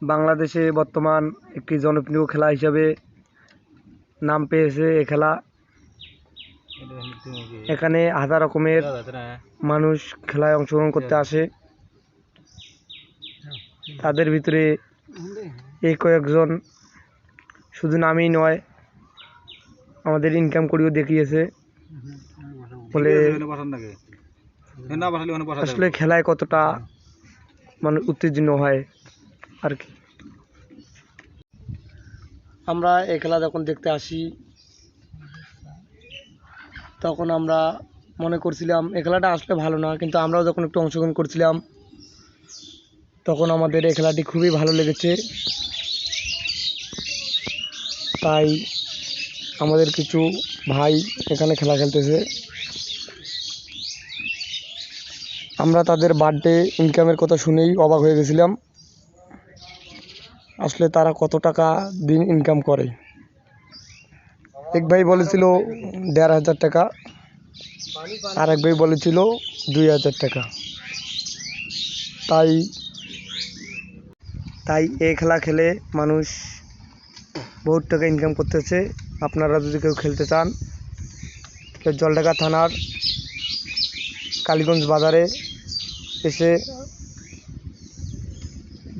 বাংলাদেশে বর্তমান একটি জনপ্রিয় খেলা হিসাবে নাম পেয়েছে এ খেলা। এখানে হাজার রকমের মানুষ খেলায় অংশগ্রহণ করতে আসে। তাদের ভিতরে এই কয়েকজন শুধু নামই নয়, আমাদের ইনকাম করেও দেখিয়েছে। বলে আসলে খেলায় কতটা মানে উত্তেজনা হয় আর কি। আমরা এই খেলা যখন দেখতে আসি তখন আমরা মনে করছিলাম এই খেলাটা আসলে ভালো না, কিন্তু আমরাও যখন একটু অংশগ্রহণ করছিলাম তখন আমাদের এই খেলাটি খুবই ভালো লেগেছে। তাই আমাদের কিছু ভাই এখানে খেলা খেলতেছে। আমরা তাদের বার্থডে ইনকামের কথা শুনেই অবাক হয়ে গেছিলাম, আসলে তারা কত টাকা দিন ইনকাম করে। এক ভাই বলেছিল ১,৫০০ টাকা, আর এক ভাই বলেছিল ২,০০০ টাকা। তাই এই খেলা খেলে মানুষ বহুত টাকা ইনকাম করতেছে। আপনারা যদি কেউ খেলতে চান, জলঢাকা থানার কালীগঞ্জ বাজারে এসে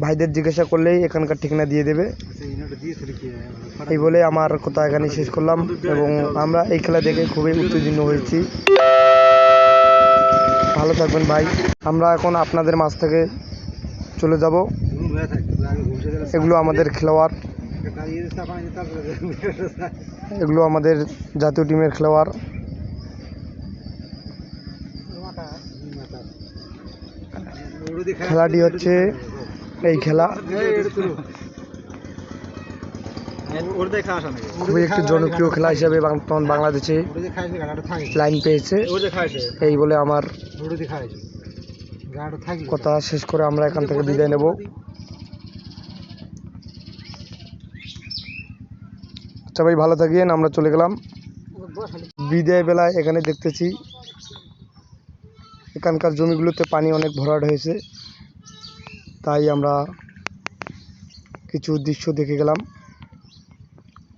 ভাইদের জিজ্ঞাসা করলেই এখানকার ঠিকানা দিয়ে দেবে। এই বলে আমার কথা এখানে শেষ করলাম, এবং আমরা এই খেলা দেখে খুবই উত্তেজিত হয়েছি। ভালো থাকবেন ভাই। আমরা এখন আপনাদের মাঝ থেকে চলে যাব। এগুলো আমাদের খেলোয়াড়, এগুলো আমাদের জাতীয় টিমের খেলোয়াড়। খেলাটি হচ্ছে এই খেলা খুবই একটি জনপ্রিয় খেলা হিসাবে বাংলাদেশে লাইন পেয়েছে। এই বলে আমার কথা শেষ করে আমরা এখান থেকে বিদায় নেব। সবাই ভালো থাকেন, আমরা চলে গেলাম। বিদায় বেলায় এখানে দেখতেছি এখানকার জমিগুলোতে পানি অনেক ভরাট হয়েছে, তাই আমরা কিছু দৃশ্য দেখে গেলাম।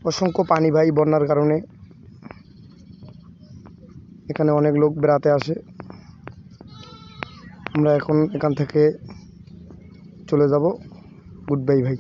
অসংখ্য পানি ভাই, বন্যার কারণে এখানে অনেক লোক বেড়াতে আসে। আমরা এখন এখান থেকে চলে যাব। গুড বাই ভাই।